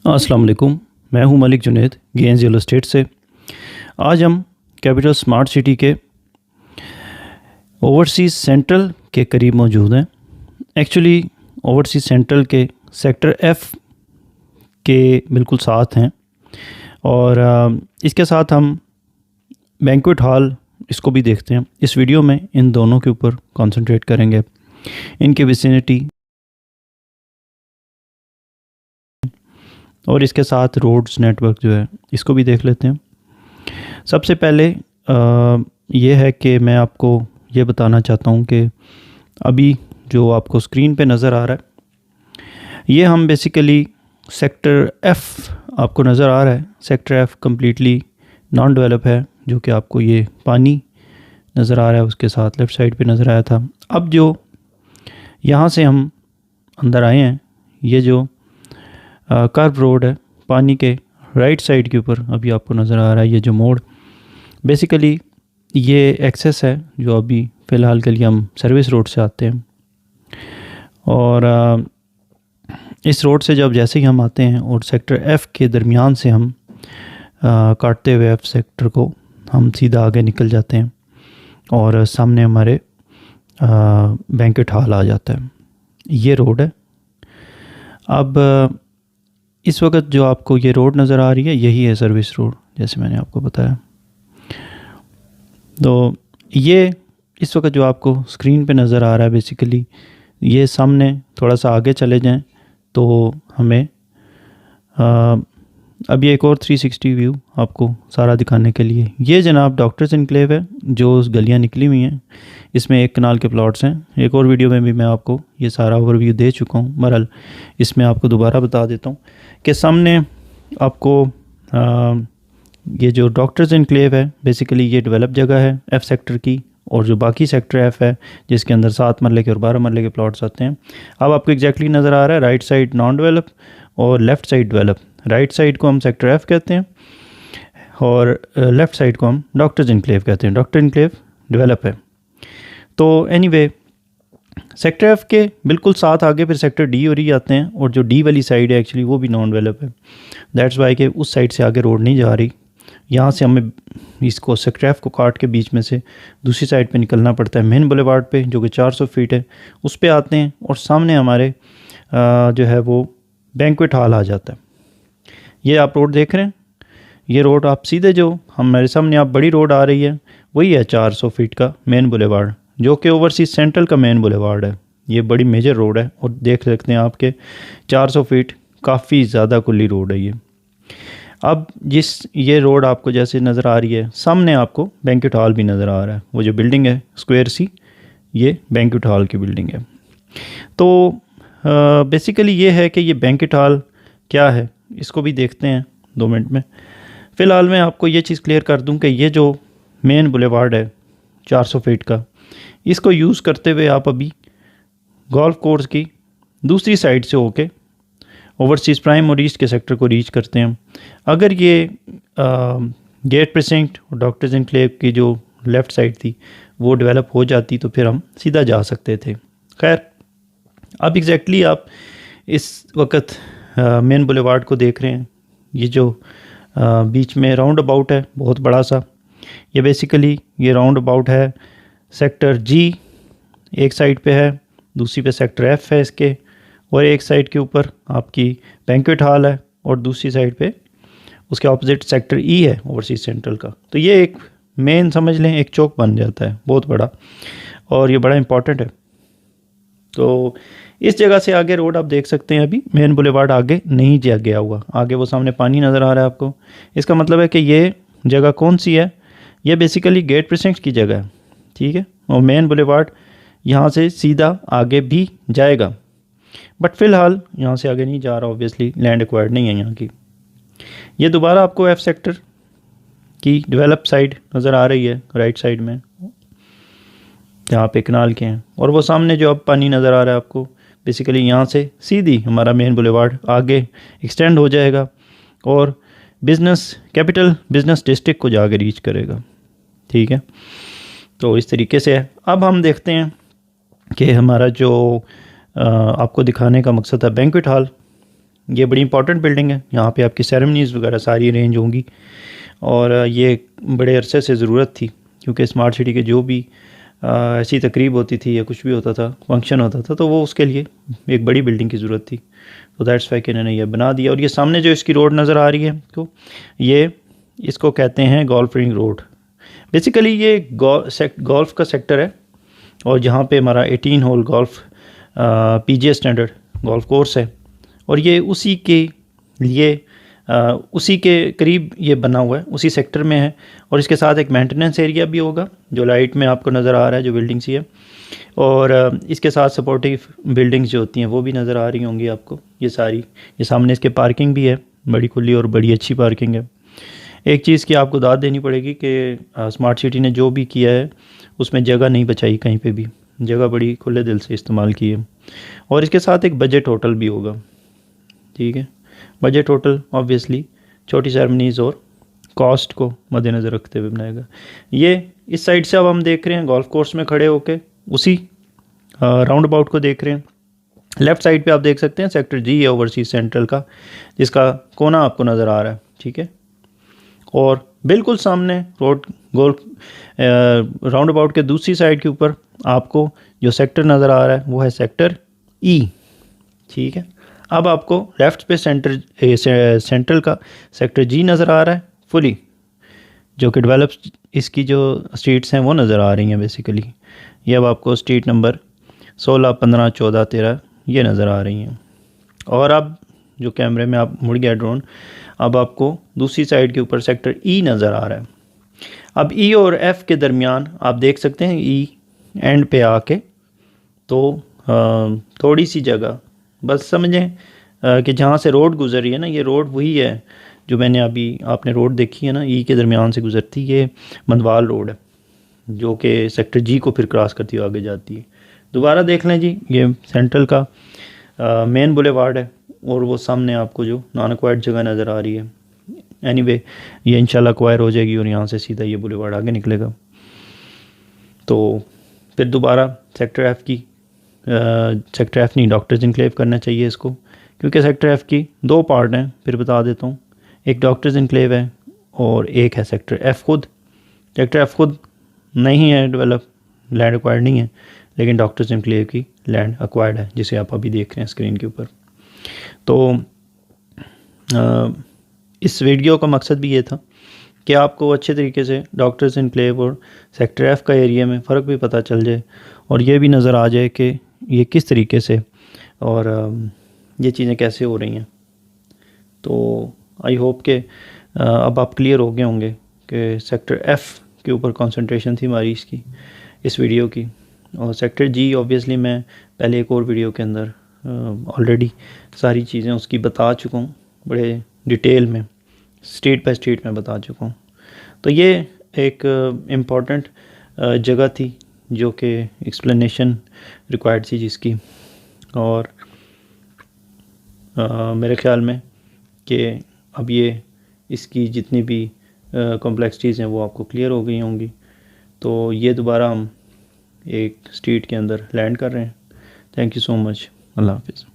अस्सलाम वालेकुम। मैं हूं Malik Junaid Ganges real estate से। आज हम कैपिटल स्मार्ट सिटी के ओवरसीज़ सेंट्रल के करीब मौजूद हैं। एक्चुअली ओवरसीज़ सेंट्रल के सेक्टर एफ़ के बिल्कुल साथ हैं और इसके साथ हम बैंक्वेट हॉल इसको भी देखते हैं। इस वीडियो में इन दोनों के ऊपर कंसंट्रेट करेंगे, इनके विसिनिटी और इसके साथ रोड्स नेटवर्क जो है इसको भी देख लेते हैं। सबसे पहले ये है कि मैं आपको ये बताना चाहता हूँ कि अभी जो आपको स्क्रीन पे नज़र आ रहा है ये हम बेसिकली सेक्टर एफ़ आपको नज़र आ रहा है। Sector F completely non develop है, जो कि आपको ये पानी नज़र आ रहा है उसके साथ लेफ़्ट साइड पे नज़र आया था। अब जो यहाँ से हम अंदर आए हैं, ये जो कर्व रोड है पानी के राइट साइड के ऊपर अभी आपको नज़र आ रहा है। ये जो मोड़ बेसिकली ये एक्सेस है जो अभी फ़िलहाल के लिए हम सर्विस रोड से आते हैं और इस रोड से जब जैसे ही हम आते हैं और सेक्टर एफ़ के दरमियान से हम काटते हुए एफ़ सेक्टर को हम सीधा आगे निकल जाते हैं और सामने हमारे बैंक्वेट हॉल आ जाता है। ये रोड है। अब इस वक्त जो आपको ये रोड नज़र आ रही है यही है सर्विस रोड, जैसे मैंने आपको बताया। तो ये इस वक्त जो आपको स्क्रीन पे नज़र आ रहा है बेसिकली ये सामने थोड़ा सा आगे चले जाएं तो हमें अब ये एक और 360 व्यू आपको सारा दिखाने के लिए, ये जनाब डॉक्टर्स इनक्लेव है जो गलियां निकली हुई हैं। इसमें एक कनाल के प्लॉट्स हैं। एक और वीडियो में भी मैं आपको ये सारा ओवरव्यू दे चुका हूँ। बहरहाल इसमें आपको दोबारा बता देता हूँ कि सामने आपको ये जो डॉक्टर्स इनक्लेव है बेसिकली ये डेवलप जगह है एफ़ सेक्टर की, और जो बाकी सेक्टर एफ़ है जिसके अंदर 7 मरले के और 12 मरले के प्लॉट्स आते हैं। अब आपको एग्जैक्टली नज़र आ रहा है राइट साइड नॉन डेवलप और left side develop. Right side को हम सेक्टर एफ़ कहते हैं और लेफ़्ट साइड को हम डॉक्टर्स इनक्लेव कहते हैं। डॉक्टर इनक्लेव डेवलप है। तो एनीवे सेक्टर एफ़ के बिल्कुल साथ आगे फिर सेक्टर डी और ई आते हैं और जो डी वाली साइड है एक्चुअली वो भी नॉन डेवलप है। दैट्स वाई कि उस साइड से आगे रोड नहीं जा रही। यहाँ से हमें इसको सेक्टर एफ़ को काट के बीच में से दूसरी साइड पे निकलना पड़ता है मेन बुलेवार्ड पे जो कि 400 फीट है, उस पे आते हैं और सामने हमारे जो है वो बैंक्वेट हॉल आ जाता है। ये आप रोड देख रहे हैं, ये रोड आप सीधे जो हमारे सामने आप बड़ी रोड आ रही है वही है 400 फीट का मेन बुलेवार्ड, जो कि ओवरसीज़ सेंट्रल का मेन बुलेवार्ड है। ये बड़ी मेजर रोड है और देख सकते हैं आपके 400 फीट काफ़ी ज़्यादा खुली रोड है ये। अब ये रोड आपको जैसे नज़र आ रही है सामने आपको बैंक्वेट हॉल भी नज़र आ रहा है। वो जो बिल्डिंग है स्क्वायर सी, ये बैंक्वेट हॉल की बिल्डिंग है। तो बेसिकली ये है कि ये बैंक्वेट हॉल क्या है इसको भी देखते हैं 2 मिनट में। फ़िलहाल मैं आपको ये चीज़ क्लियर कर दूं कि ये जो मेन बुलेवार्ड है 400 फीट का, इसको यूज़ करते हुए आप अभी गोल्फ कोर्स की दूसरी साइड से होके ओवरसीज़ प्राइम और ईस्ट के सेक्टर को रीच करते हैं। अगर ये गेट प्रेसिडेंट और डॉक्टर्स इनक्लेव की जो लेफ़्ट साइड थी वो डेवलप हो जाती तो फिर हम सीधा जा सकते थे। खैर अब एग्जैक्टली आप इस वक्त मेन बुलेवार्ड को देख रहे हैं। ये जो बीच में राउंड अबाउट है बहुत बड़ा सा, ये बेसिकली ये राउंड अबाउट है सेक्टर जी एक साइड पे है, दूसरी पे सेक्टर एफ़ है इसके, और एक साइड के ऊपर आपकी बैंक्वेट हॉल है और दूसरी साइड पे उसके ऑपोजिट सेक्टर ई है ओवरसीज़ सेंट्रल का। तो ये एक मेन समझ लें एक चौक बन जाता है बहुत बड़ा, और ये बड़ा इंपॉर्टेंट है। तो इस जगह से आगे रोड आप देख सकते हैं अभी मेन बुलेवार्ड आगे नहीं जा गया हुआ। आगे वो सामने पानी नज़र आ रहा है आपको। इसका मतलब है कि ये जगह कौन सी है, ये बेसिकली गेट प्रेसिडेंट की जगह है, ठीक है। और मेन बुलेवार्ड यहाँ से सीधा आगे भी जाएगा, बट फ़िलहाल यहाँ से आगे नहीं जा रहा, ऑब्वियसली लैंड एक्वायर्ड नहीं है यहाँ की। ये दोबारा आपको एफ़ सेक्टर की डेवलप साइड नज़र आ रही है राइट साइड में, जहाँ पे कनाल के हैं, और वो सामने जो अब पानी नज़र आ रहा है आपको बेसिकली यहाँ से सीधी हमारा मेन बुलेवार्ड आगे एक्सटेंड हो जाएगा और बिज़नेस कैपिटल बिज़नेस डिस्ट्रिक्ट को जाके रीच करेगा, ठीक है। तो इस तरीके से है। अब हम देखते हैं कि हमारा जो आपको दिखाने का मकसद है बैंक्वेट हॉल, ये बड़ी इंपॉर्टेंट बिल्डिंग है, यहाँ पे आपकी सेरेमनीज़ वगैरह सारी अरेंज होंगी और ये बड़े अरसे से ज़रूरत थी क्योंकि स्मार्ट सिटी के जो भी ऐसी तकरीब होती थी या कुछ भी होता था, फंक्शन होता था, तो वो उसके लिए एक बड़ी बिल्डिंग की ज़रूरत थी। तो दैट्स वाई कि इन्होंने ये बना दिया। और ये सामने जो इसकी रोड नज़र आ रही है तो ये इसको कहते हैं गोल्फ रिंग रोड। बेसिकली ये गोल्फ का सेक्टर है और जहाँ पे हमारा 18 hole golf PGA standard golf course है और ये उसी के लिए उसी के करीब ये बना हुआ है, उसी सेक्टर में है। और इसके साथ एक मेंटेनेंस एरिया भी होगा जो लाइट में आपको नज़र आ रहा है, जो बिल्डिंग्स ही है। और इसके साथ सपोर्टिव बिल्डिंग्स जो होती हैं वो भी नज़र आ रही होंगी आपको, ये सारी। ये सामने इसके पार्किंग भी है, बड़ी खुली और बड़ी अच्छी पार्किंग है। एक चीज़ की आपको दाद देनी पड़ेगी कि स्मार्ट सिटी ने जो भी किया है उसमें जगह नहीं बचाई, कहीं पे भी जगह बड़ी खुले दिल से इस्तेमाल की है। और इसके साथ एक बजट होटल भी होगा, ठीक है। बजट होटल ऑब्वियसली छोटी सेरेमनीज़ और कॉस्ट को मद्देनज़र रखते हुए बनाएगा। ये इस साइड से अब हम देख रहे हैं गोल्फ कोर्स में खड़े होके उसी राउंड अबाउट को देख रहे हैं। लेफ़्ट साइड पे आप देख सकते हैं सेक्टर G है ओवरसीज सेंट्रल का, जिसका कोना आपको नज़र आ रहा है, ठीक है। और बिल्कुल सामने रोड गोल्फ राउंड अबाउट के दूसरी साइड के ऊपर आपको जो सेक्टर नज़र आ रहा है वो है सेक्टर E, ठीक है। अब आपको लेफ़्ट पे सेंट्रल का सेक्टर G नज़र आ रहा है फुली, जो कि डेवलप इसकी जो स्ट्रीट्स हैं वो नज़र आ रही हैं बेसिकली। ये अब आपको स्ट्रीट नंबर 16, 15, 14, 13 ये नज़र आ रही हैं। और अब जो कैमरे में आप मुड़ गया ड्रोन, अब आपको दूसरी साइड के ऊपर सेक्टर E नज़र आ रहा है। अब E और F के दरमियान आप देख सकते हैं E एंड पे आके तो थोड़ी सी जगह बस समझें कि जहाँ से रोड गुजर रही है ना, ये रोड वही है जो मैंने अभी आपने रोड देखी है ना, E के दरमियान से गुजरती, ये मंदवाल रोड है जो कि सेक्टर G को फिर क्रॉस करती हुई आगे जाती है। दोबारा देख लें जी, ये सेंट्रल का मेन बुलेवार्ड है और वो सामने आपको जो नॉन एक्वायर्ड जगह नज़र आ रही है। एनीवे ये इंशाल्लाह एक्वायर हो जाएगी और यहाँ से सीधा ये बुलेवार्ड आगे निकलेगा। तो फिर दोबारा सेक्टर F नहीं, डॉक्टर्स इनक्लेव करना चाहिए इसको, क्योंकि सेक्टर F की दो पार्ट हैं। फिर बता देता हूँ, एक डॉक्टर्स इनक्लेव है और एक है सेक्टर F खुद। सेक्टर F खुद नहीं है डेवलप, लैंड एक्वायर्ड नहीं है, लेकिन डॉक्टर्स इनक्लेव की लैंड एक्वायर्ड है, जिसे आप अभी देख रहे हैं स्क्रीन के ऊपर। तो इस वीडियो का मकसद भी ये था कि आपको अच्छे तरीके से डॉक्टर्स इनक्लेव और सेक्टर F का एरिया में फ़र्क भी पता चल जाए और ये भी नज़र आ जाए कि ये किस तरीके से और ये चीज़ें कैसे हो रही हैं। तो आई होप कि अब आप क्लियर हो गए होंगे कि सेक्टर F के ऊपर कंसंट्रेशन थी हमारी इसकी इस वीडियो की। और सेक्टर G ऑब्वियसली मैं पहले एक और वीडियो के अंदर ऑलरेडी सारी चीज़ें उसकी बता चुका हूँ, बड़े डिटेल में स्ट्रीट बाय स्ट्रीट में बता चुका हूँ। तो ये एक इम्पॉर्टेंट जगह थी जो कि एक्सप्लेनेशन रिक्वायर्ड थी जिसकी। और मेरे ख़्याल में कि अब ये इसकी जितनी भी कॉम्प्लेक्सिटीज़ हैं वो आपको क्लियर हो गई होंगी। तो ये दोबारा हम एक स्ट्रीट के अंदर लैंड कर रहे हैं। Thank you so much. अल्लाह हाफ़िज़।